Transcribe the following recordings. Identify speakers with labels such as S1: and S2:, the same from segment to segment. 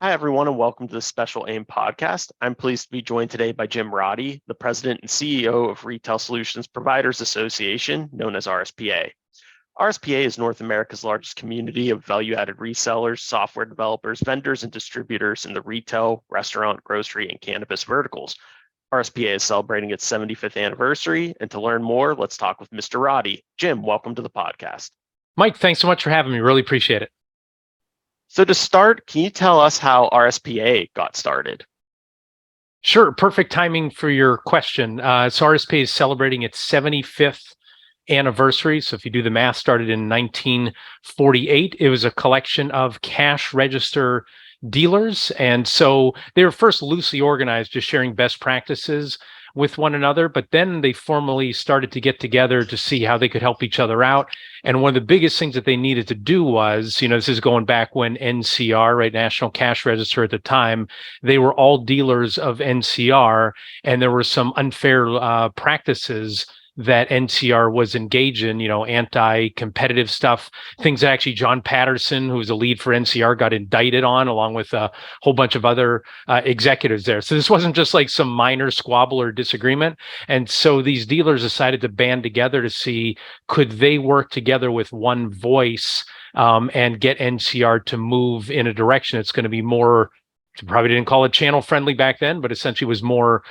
S1: Hi, everyone, and welcome to the Special Aim podcast. I'm pleased to be joined today by Jim Roddy, the president and CEO of Retail Solutions Providers Association, known as RSPA. RSPA is North America's largest community of value-added resellers, software developers, vendors, and distributors in the retail, restaurant, grocery, and cannabis verticals. RSPA is celebrating its 75th anniversary, and to learn more, let's talk with Mr. Roddy. Jim, welcome to the podcast.
S2: Mike, thanks so much for having me. Really appreciate it.
S1: So to start, can you tell us how RSPA got started?
S2: Sure. Perfect timing for your question. So RSPA is celebrating its 75th anniversary. So if you do the math, started in 1948. It was a collection of cash register dealers. And so they were first loosely organized, just sharing best practices with one another, but then they formally started to get together to see how they could help each other out. And one of the biggest things that they needed to do was, this is going back when NCR, right, National Cash Register at the time, they were all dealers of NCR, and there were some unfair practices that NCR was engaged in, anti-competitive stuff, things that actually John Patterson, who was a lead for NCR, got indicted on, along with a whole bunch of other executives there. So this wasn't just like some minor squabble or disagreement. And so these dealers decided to band together to see, could they work together with one voice and get NCR to move in a direction that's going to be more, probably didn't call it channel friendly back then, but essentially was more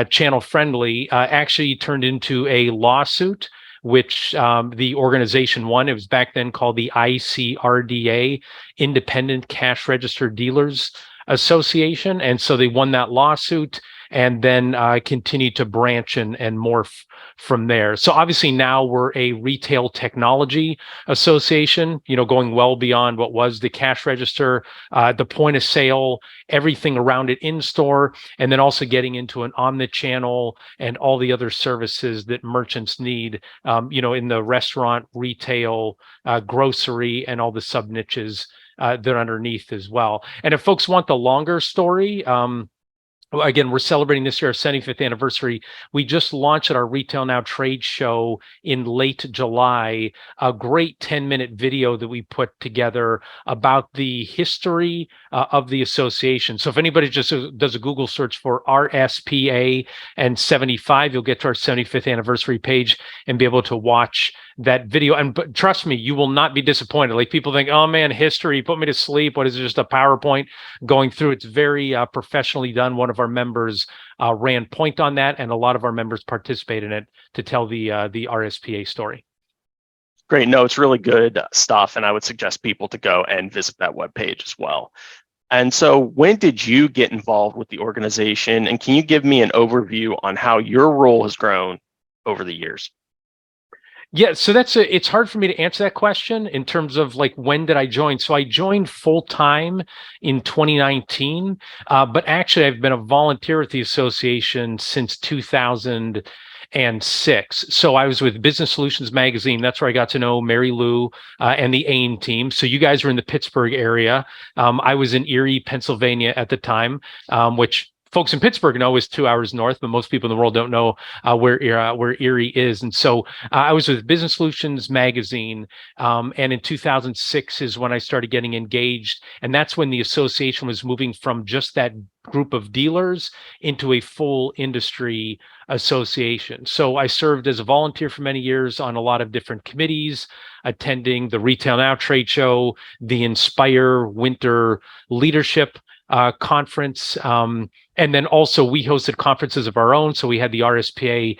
S2: channel friendly, actually turned into a lawsuit, which the organization won. It was back then called the ICRDA, Independent Cash Register Dealers Association. And so they won that lawsuit and then continued to branch and morph from there. So obviously now we're a retail technology association, going well beyond what was the cash register, the point of sale, everything around it in store, and then also getting into an omni-channel and all the other services that merchants need, in the restaurant, retail, grocery, and all the sub niches that are underneath as well. And if folks want the longer story, again, we're celebrating this year our 75th anniversary. We just launched at our Retail Now trade show in late July, a great 10-minute video that we put together about the history of the association. So if anybody just does a Google search for RSPA and 75, you'll get to our 75th anniversary page and be able to watch that video. But trust me, you will not be disappointed. Like, people think, oh man, history, put me to sleep. What is it, just a PowerPoint going through? It's very professionally done. One of our members ran point on that, and a lot of our members participate in it to tell the RSPA story.
S1: Great. No, it's really good stuff, and I would suggest people to go and visit that webpage as well. And so when did you get involved with the organization, and can you give me an overview on how your role has grown over the years?
S2: Yeah, so it's hard for me to answer that question in terms of like, when did I join? So I joined full time in 2019, but actually I've been a volunteer with the association since 2006. So I was with Business Solutions Magazine. That's where I got to know Mary Lou and the AIM team. So you guys were in the Pittsburgh area. I was in Erie, Pennsylvania at the time, which folks in Pittsburgh know is 2 hours north, but most people in the world don't know where Erie is. And so I was with Business Solutions Magazine, and in 2006 is when I started getting engaged. And that's when the association was moving from just that group of dealers into a full industry association. So I served as a volunteer for many years on a lot of different committees, attending the Retail Now trade show, the Inspire Winter Leadership conference. And then also we hosted conferences of our own. So we had the RSPA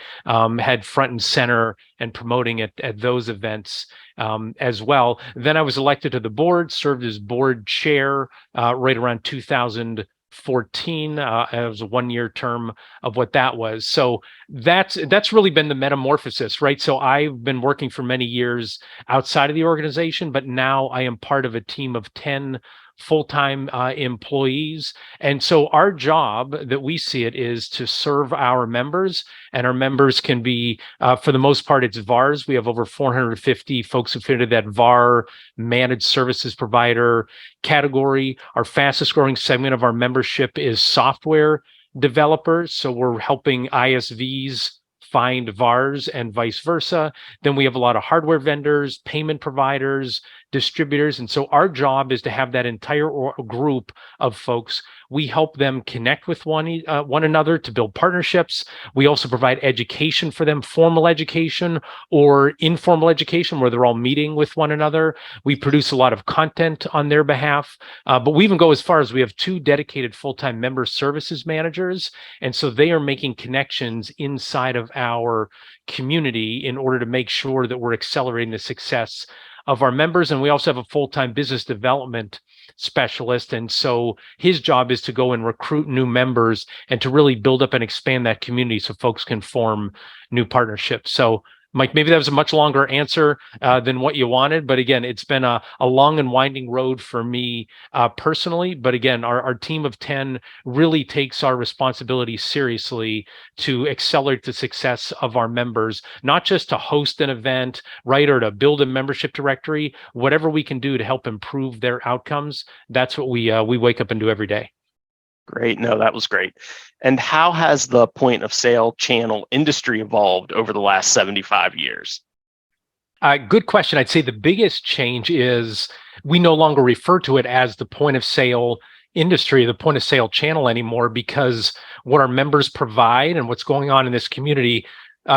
S2: had front and center and promoting it at those events as well. Then I was elected to the board, served as board chair right around 2014. It was a one-year term of what that was. So that's really been the metamorphosis, right? So I've been working for many years outside of the organization, but now I am part of a team of 10 full-time employees. And so our job that we see it is to serve our members, and our members can be, for the most part, it's VARs. We have over 450 folks who fit into that VAR managed services provider category. Our fastest growing segment of our membership is software developers. So we're helping ISVs find VARs and vice versa. Then we have a lot of hardware vendors, payment providers, distributors. And so our job is to have that entire group of folks. We help them connect with one another to build partnerships. We also provide education for them, formal education or informal education, where they're all meeting with one another. We produce a lot of content on their behalf, but we even go as far as we have 2 dedicated full-time member services managers. And so they are making connections inside of our community in order to make sure that we're accelerating the success of our members. And we also have a full-time business development specialist. And so his job is to go and recruit new members and to really build up and expand that community so folks can form new partnerships. So Mike, maybe that was a much longer answer than what you wanted, but again, it's been a long and winding road for me personally. But again, our team of 10 really takes our responsibility seriously to accelerate the success of our members, not just to host an event, right, or to build a membership directory. Whatever we can do to help improve their outcomes, that's what we wake up and do every day.
S1: Great. No, that was great. And how has the point of sale channel industry evolved over the last 75 years?
S2: Good question. I'd say the biggest change is we no longer refer to it as the point of sale industry, the point of sale channel anymore, because what our members provide and what's going on in this community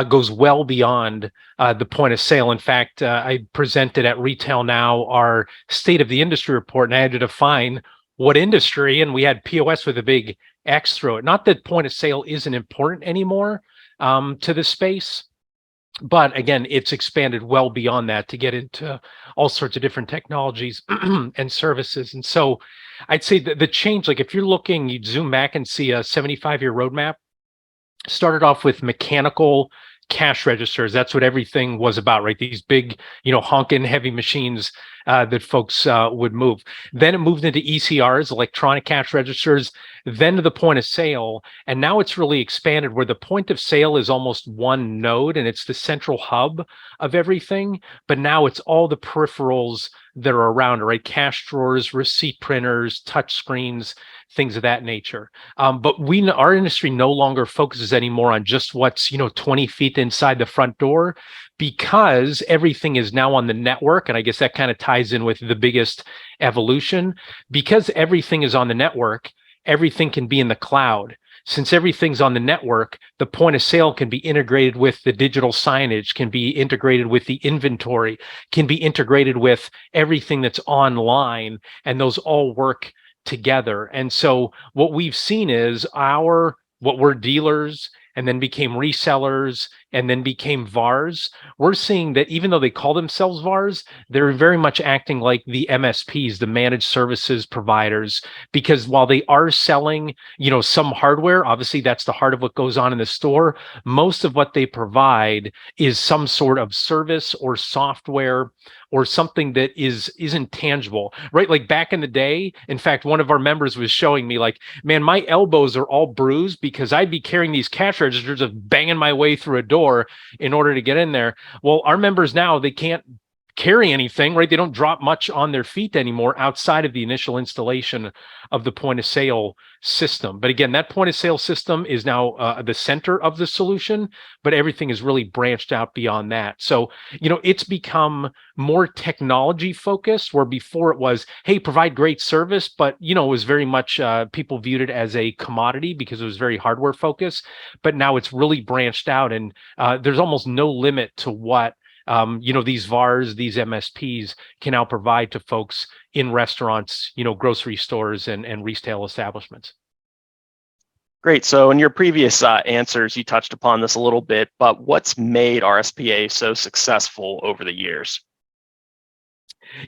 S2: goes well beyond the point of sale. In fact, I presented at Retail Now our State of the Industry report, and I had to define what industry, and we had POS with a big X through it. Not that point of sale isn't important anymore to the space, but again, it's expanded well beyond that to get into all sorts of different technologies and services. And so I'd say that the change, like if you're looking, you'd zoom back and see a 75-year roadmap, started off with mechanical cash registers. That's what everything was about, right? These big, honking heavy machines that folks would move. Then it moved into ECRs, electronic cash registers, then to the point of sale. And now it's really expanded where the point of sale is almost one node and it's the central hub of everything. But now it's all the peripherals that are around, right? Cash drawers, receipt printers, touch screens, things of that nature. But our industry no longer focuses anymore on just what's 20 feet inside the front door, because everything is now on the network. And I guess that kind of ties in with the biggest evolution. Because everything is on the network, everything can be in the cloud. Since everything's on the network, the point of sale can be integrated with the digital signage, can be integrated with the inventory, can be integrated with everything that's online, and those all work together. And so what we've seen is what we're dealers and then became resellers and then became VARs. We're seeing that even though they call themselves VARs, they're very much acting like the MSPs, the managed services providers, because while they are selling, some hardware, obviously that's the heart of what goes on in the store, most of what they provide is some sort of service or software or something that isn't tangible, right? Like back in the day, in fact, one of our members was showing me like, man, my elbows are all bruised because I'd be carrying these cash registers of banging my way through a door in order to get in there. Well, our members now, they can't carry anything, right? They don't drop much on their feet anymore outside of the initial installation of the point of sale system. But again, that point of sale system is now the center of the solution, but everything is really branched out beyond that. So, it's become more technology focused, where before it was, hey, provide great service, but, it was very much people viewed it as a commodity because it was very hardware focused. But now it's really branched out, and there's almost no limit to what these VARs, these MSPs can now provide to folks in restaurants, grocery stores and retail establishments.
S1: Great. So in your previous answers, you touched upon this a little bit, but what's made RSPA so successful over the years?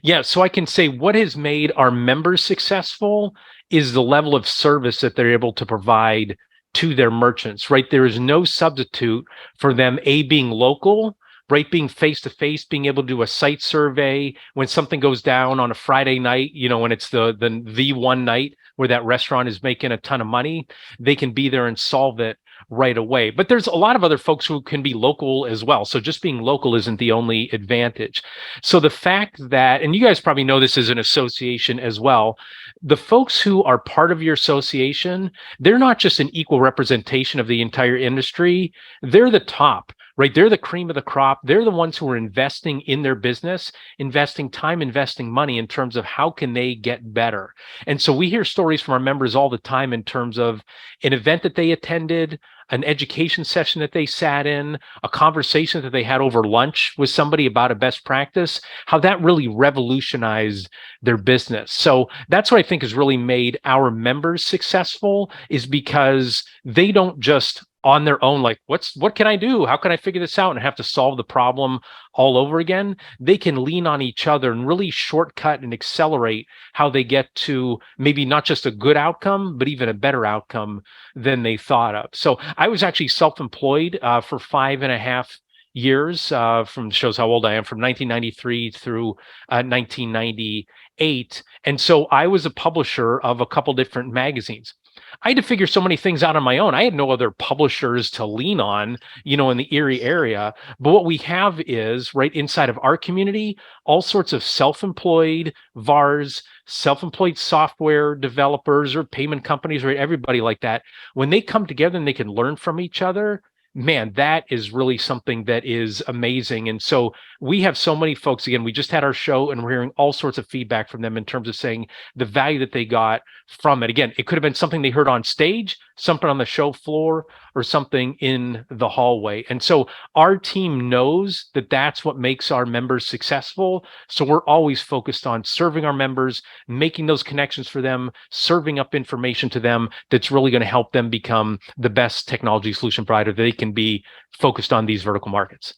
S2: Yeah, so I can say what has made our members successful is the level of service that they're able to provide to their merchants, right? There is no substitute for them, being local, right? Being face-to-face, being able to do a site survey when something goes down on a Friday night, when it's the one night where that restaurant is making a ton of money, they can be there and solve it right away. But there's a lot of other folks who can be local as well. So just being local isn't the only advantage. So the fact that, and you guys probably know this as an association as well, the folks who are part of your association, they're not just an equal representation of the entire industry, they're the top, right? They're the cream of the crop. They're the ones who are investing in their business, investing time, investing money in terms of how can they get better. And so we hear stories from our members all the time in terms of an event that they attended, an education session that they sat in, a conversation that they had over lunch with somebody about a best practice, how that really revolutionized their business. So that's what I think has really made our members successful, is because they don't just on their own, like, what can I do? How can I figure this out? And have to solve the problem all over again. They can lean on each other and really shortcut and accelerate how they get to maybe not just a good outcome, but even a better outcome than they thought of. So I was actually self-employed for 5.5 years, from shows how old I am, from 1993 through 1998. And so I was a publisher of a couple different magazines. I had to figure so many things out on my own. I had no other publishers to lean on, in the Erie area. But what we have is, right inside of our community, all sorts of self-employed VARs, self-employed software developers or payment companies, right? Everybody like that. When they come together and they can learn from each other, man, that is really something that is amazing. And so we have so many folks, again, we just had our show and we're hearing all sorts of feedback from them in terms of saying the value that they got from it. Again, it could have been something they heard on stage, something on the show floor, or something in the hallway. And so our team knows that that's what makes our members successful. So we're always focused on serving our members, making those connections for them, serving up information to them that's really going to help them become the best technology solution provider they can be, focused on these vertical markets.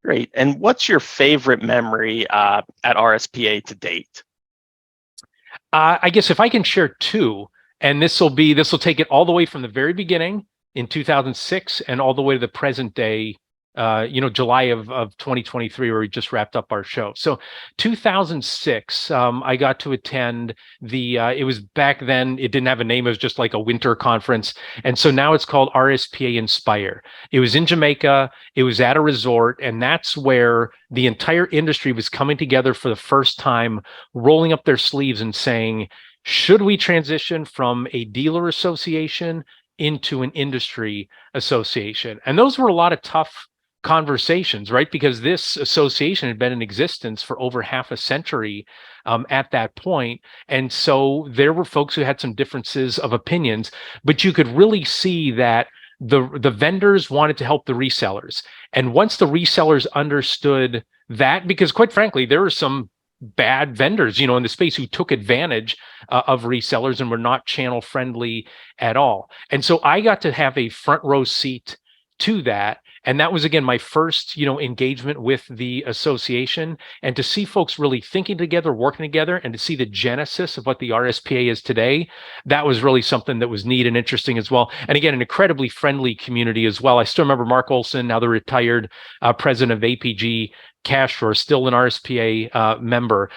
S1: Great. And what's your favorite memory at RSPA to date?
S2: I guess if I can share two, and this will take it all the way from the very beginning in 2006 and all the way to the present day, July of 2023, where we just wrapped up our show. So 2006, I got to attend it was back then, it didn't have a name. It was just like a winter conference. And so now it's called RSPA Inspire. It was in Jamaica. It was at a resort. And that's where the entire industry was coming together for the first time, rolling up their sleeves and saying, should we transition from a dealer association into an industry association? And those were a lot of tough conversations, right? Because this association had been in existence for over half a century at that point. And so there were folks who had some differences of opinions, but you could really see that the vendors wanted to help the resellers. And once the resellers understood that, because quite frankly, there were some bad vendors, in the space who took advantage of resellers and were not channel friendly at all. And so I got to have a front row seat to that. And that was, again, my first, engagement with the association, and to see folks really thinking together, working together, and to see the genesis of what the RSPA is today, that was really something that was neat and interesting as well. And again, an incredibly friendly community as well. I still remember Mark Olson, now the retired president of APG Cash Drawer, still an RSPA member,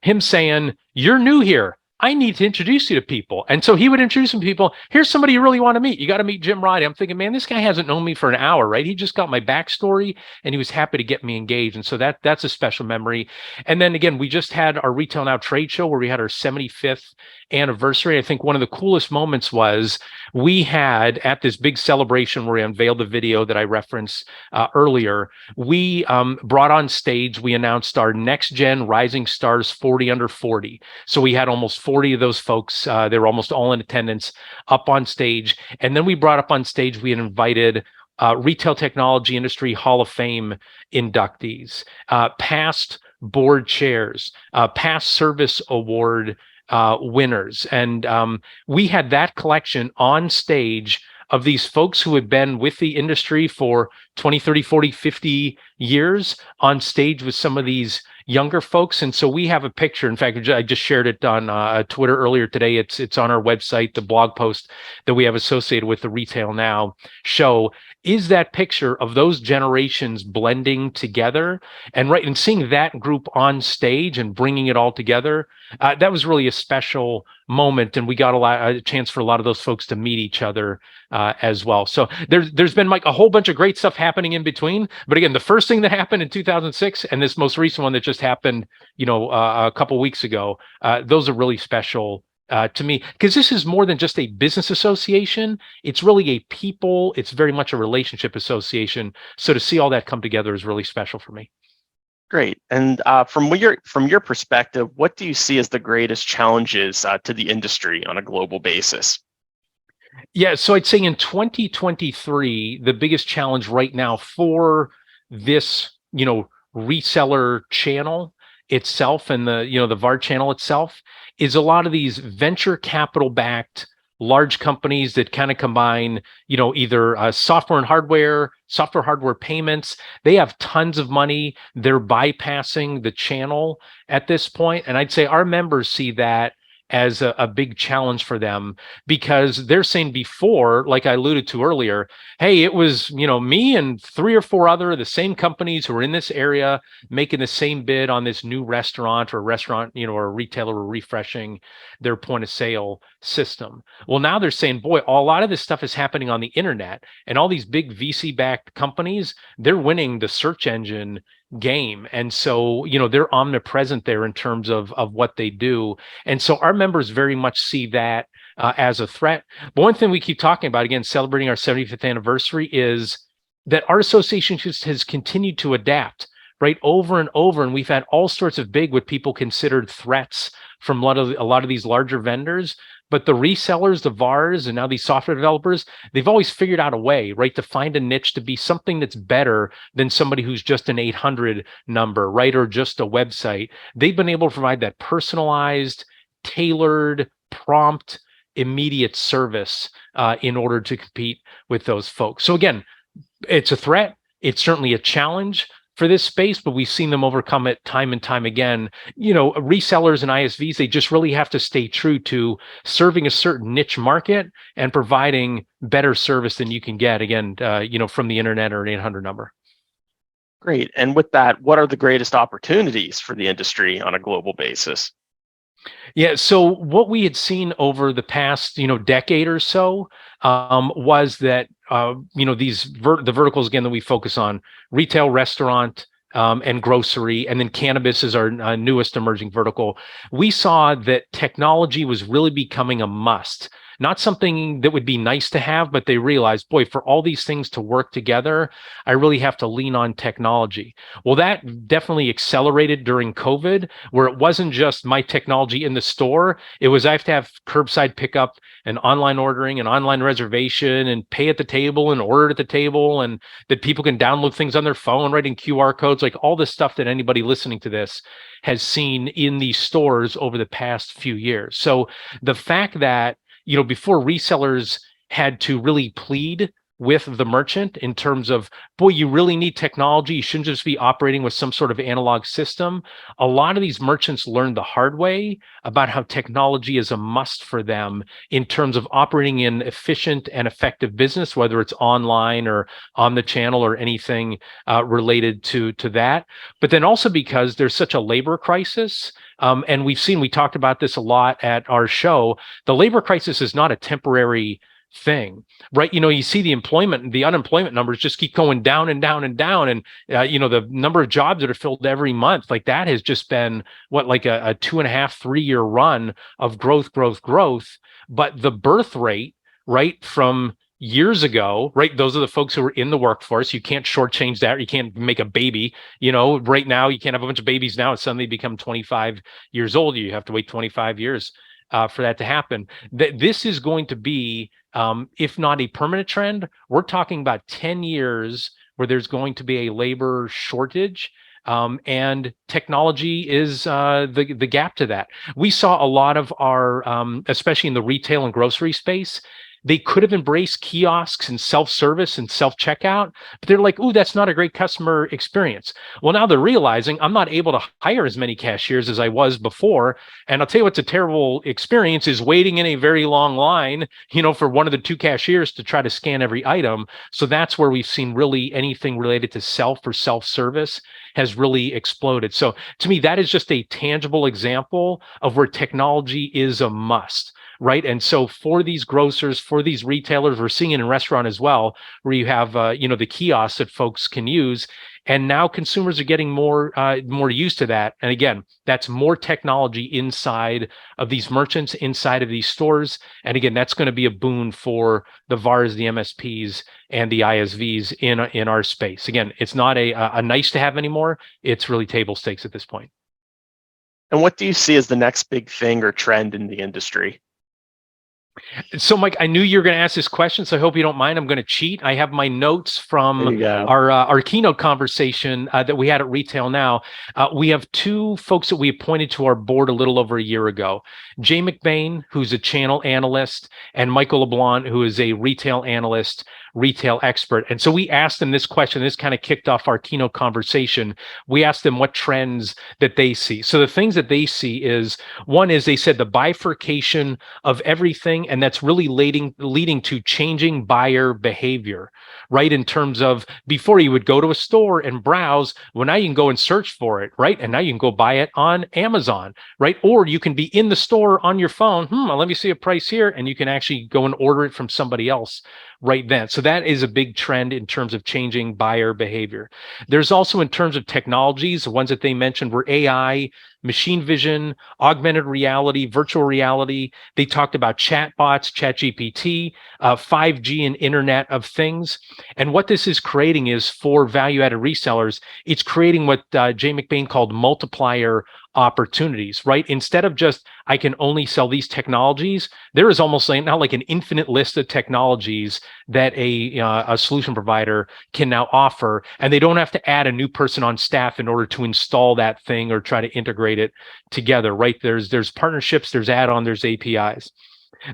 S2: him saying, "You're new here. I need to introduce you to people." And so he would introduce some people. Here's somebody you really want to meet. You got to meet Jim Roddy. I'm thinking, man, this guy hasn't known me for an hour, right? He just got my backstory and he was happy to get me engaged. And so that's a special memory. And then again, we just had our Retail Now trade show where we had our 75th anniversary. I think one of the coolest moments was we had, at this big celebration where we unveiled the video that I referenced earlier, we brought on stage, we announced our next gen Rising Stars 40 under 40. So we had almost 40 of those folks, they were almost all in attendance, up on stage. And then we brought up on stage, we had invited Retail Technology Industry Hall of Fame inductees, past board chairs, past service award winners. And we had that collection on stage of these folks who had been with the industry for 20, 30, 40, 50 years on stage with some of these younger folks. And so we have a picture. In fact, I just shared it on Twitter earlier today. It's on our website. The blog post that we have associated with the Retail Now show is that picture of those generations blending together, and seeing that group on stage and bringing it all together. That was really a special moment, and we got a chance for a lot of those folks to meet each other as well. So there's been like a whole bunch of great stuff happening in between. But again, the first thing that happened in 2006 and this most recent one that just happened, a couple weeks ago, those are really special to me, because this is more than just a business association. It's really a people, it's very much a relationship association. So to see all that come together is really special for me.
S1: Great. And from your perspective, what do you see as the greatest challenges to the industry on a global basis?
S2: Yeah, so I'd say in 2023, the biggest challenge right now for this, reseller channel itself and the VAR channel itself is a lot of these venture capital backed large companies that kind of combine, either software hardware payments. They have tons of money. They're bypassing the channel at this point. And I'd say our members see that as a big challenge for them, because they're saying before, like I alluded to earlier, hey, it was, me and 3 or 4 other the same companies who are in this area making the same bid on this new restaurant, or a retailer were refreshing their point of sale system. Well, now they're saying, boy, a lot of this stuff is happening on the internet, and all these big VC backed companies, they're winning the search engine game. And so, they're omnipresent there in terms of what they do. And so our members very much see that as a threat. But one thing we keep talking about, again, celebrating our 75th anniversary, is that our association just has continued to adapt, right, over and over. And we've had all sorts of what people considered threats from a lot of these larger vendors. But the resellers, the VARs, and now these software developers, they've always figured out a way, right, to find a niche to be something that's better than somebody who's just an 800 number, right, or just a website. They've been able to provide that personalized, tailored, prompt, immediate service in order to compete with those folks. So again, it's a threat. It's certainly a challenge for this space, but we've seen them overcome it time and time again. Resellers and ISVs, they just really have to stay true to serving a certain niche market and providing better service than you can get, again, from the internet or an 800 number.
S1: Great. And with that, what are the greatest opportunities for the industry on a global basis?
S2: Yeah, so what we had seen over the past, decade or so, was that, the verticals, again, that we focus on: retail, restaurant, and grocery, and then cannabis is our newest emerging vertical. We saw that technology was really becoming a must. Not something that would be nice to have, but they realized, boy, for all these things to work together, I really have to lean on technology. Well, that definitely accelerated during COVID, where it wasn't just my technology in the store. It was, I have to have curbside pickup and online ordering and online reservation and pay at the table and order at the table, and that people can download things on their phone, writing QR codes, like all the stuff that anybody listening to this has seen in these stores over the past few years. So the fact that, before, resellers had to really plead with the merchant in terms of, boy, you really need technology. You shouldn't just be operating with some sort of analog system. A lot of these merchants learned the hard way about how technology is a must for them in terms of operating in efficient and effective business, whether it's online or on the channel or anything related to that. But then also because there's such a labor crisis. And we talked about this a lot at our show. The labor crisis is not a temporary thing, right? You see the unemployment numbers just keep going down and down and down. And, the number of jobs that are filled every month, like that has just been like a 2.5, 3 year run of growth. But the birth rate, right, from years ago, right, those are the folks who are in the workforce. You can't shortchange that. You can't make a baby, right now. You can't have a bunch of babies now and suddenly become 25 years old. You have to wait 25 years for that to happen. This is going to be, if not a permanent trend, we're talking about 10 years where there's going to be a labor shortage. And technology is the gap to that. We saw a lot of our, especially in the retail and grocery space, they could have embraced kiosks and self-service and self-checkout, but they're like, ooh, that's not a great customer experience. Well, now they're realizing I'm not able to hire as many cashiers as I was before. And I'll tell you what's a terrible experience is waiting in a very long line, for one of the 2 cashiers to try to scan every item. So that's where we've seen really anything related to self or self-service has really exploded. So to me, that is just a tangible example of where technology is a must. right? And so for these grocers, for these retailers, we're seeing it in restaurant as well, where you have the kiosks that folks can use. And now consumers are getting more used to that. And again, that's more technology inside of these merchants, inside of these stores. And again, that's going to be a boon for the VARs, the MSPs, and the ISVs in our space. Again, it's not a nice to have anymore. It's really table stakes at this point.
S1: And what do you see as the next big thing or trend in the industry?
S2: So, Mike, I knew you were going to ask this question, so I hope you don't mind. I'm going to cheat. I have my notes from our keynote conversation that we had at Retail Now. We have two folks that we appointed to our board a little over a year ago. Jay McBain, who's a channel analyst, and Michael LeBlanc, who is a retail analyst, retail expert. And so we asked them this question. This kind of kicked off our keynote conversation. We asked them what trends that they see. So the things that they see is, one is they said the bifurcation of everything, and that's really leading to changing buyer behavior, right? In terms of before you would go to a store and browse, well, now you can go and search for it, right? And now you can go buy it on Amazon, right? Or you can be in the store on your phone. Let me see a price here, and you can actually go and order it from somebody else right then. So that is a big trend in terms of changing buyer behavior. There's also, in terms of technologies, the ones that they mentioned were AI, machine vision, augmented reality, virtual reality. They talked about chatbots, ChatGPT, 5G, and Internet of Things. And what this is creating is, for value-added resellers, it's creating what Jay McBain called multiplier opportunities, right? Instead of just, I can only sell these technologies, there is almost now like an infinite list of technologies that a solution provider can now offer, and they don't have to add a new person on staff in order to install that thing or try to integrate it together, right? There's partnerships, there's add-on, there's APIs.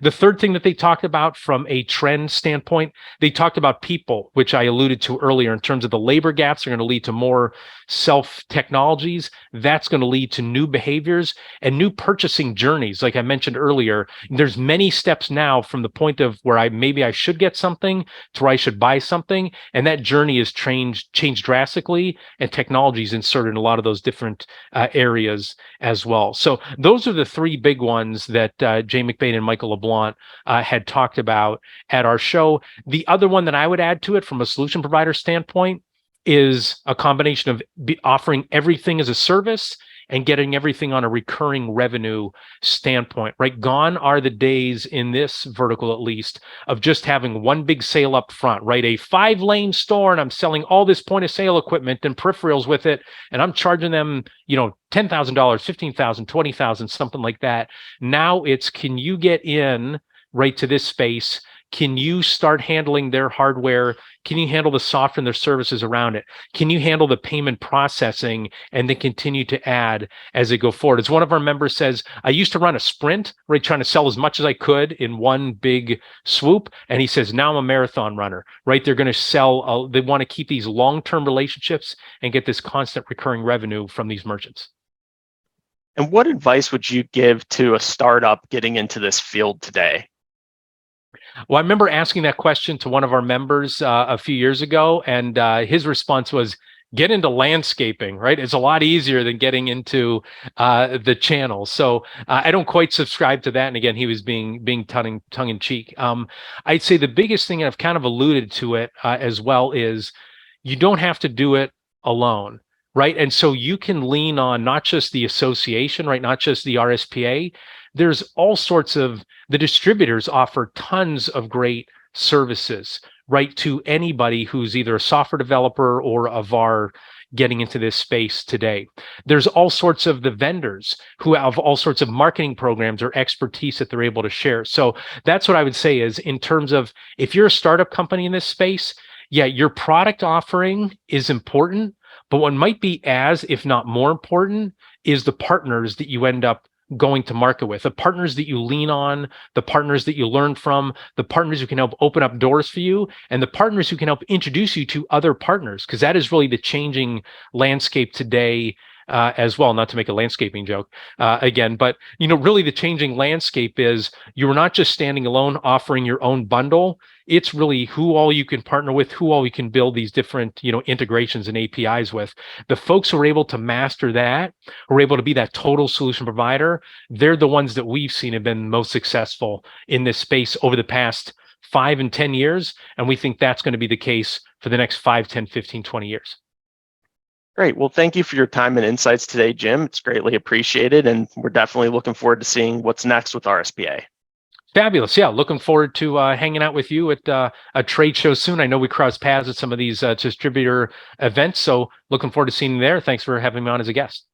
S2: The third thing that they talked about from a trend standpoint, they talked about people, which I alluded to earlier, in terms of the labor gaps are going to lead to more self-technologies. That's going to lead to new behaviors and new purchasing journeys. Like I mentioned earlier, there's many steps now from the point of where I should get something to where I should buy something. And that journey has changed drastically, and technology is inserted in a lot of those different areas as well. So those are the three big ones that Jay McBain and Michael LeBlanc had talked about at our show. The other one that I would add to it from a solution provider standpoint is a combination of offering everything as a service and getting everything on a recurring revenue standpoint, right? Gone are the days, in this vertical at least, of just having one big sale up front, right? A 5-lane store, and I'm selling all this point of sale equipment and peripherals with it, and I'm charging them, $10,000, $15,000, $20,000, something like that. Now it's, can you get in right to this space? Can you start handling their hardware? Can you handle the software and their services around it? Can you handle the payment processing and then continue to add as they go forward? As one of our members says, I used to run a sprint, right, trying to sell as much as I could in one big swoop. And he says, now I'm a marathon runner, right? They're going to sell, they want to keep these long-term relationships and get this constant recurring revenue from these merchants.
S1: And what advice would you give to a startup getting into this field today?
S2: Well, I remember asking that question to one of our members a few years ago, and his response was, get into landscaping, right? It's a lot easier than getting into the channel. So I don't quite subscribe to that. And again, he was being tongue in cheek. I'd say the biggest thing, and I've kind of alluded to it as well, is you don't have to do it alone, right? And so you can lean on not just the association, right? Not just the RSPA. There's all sorts of, the distributors offer tons of great services, right, to anybody who's either a software developer or a VAR getting into this space today. There's all sorts of the vendors who have all sorts of marketing programs or expertise that they're able to share. So that's what I would say is, in terms of, if you're a startup company in this space, yeah, your product offering is important, but what might be as, if not more important, is the partners that you end up going to market with, the partners that you lean on, the partners that you learn from, the partners who can help open up doors for you, and the partners who can help introduce you to other partners, because that is really the changing landscape today as well, not to make a landscaping joke again, but really the changing landscape is you're not just standing alone offering your own bundle. It's really who all you can partner with, who all you can build these different integrations and APIs with. The folks who are able to master that, who are able to be that total solution provider, they're the ones that we've seen have been most successful in this space over the past 5 and 10 years. And we think that's going to be the case for the next 5, 10, 15, 20 years.
S1: Great. Well, thank you for your time and insights today, Jim. It's greatly appreciated. And we're definitely looking forward to seeing what's next with RSPA.
S2: Fabulous. Yeah, looking forward to hanging out with you at a trade show soon. I know we cross paths at some of these distributor events, so looking forward to seeing you there. Thanks for having me on as a guest.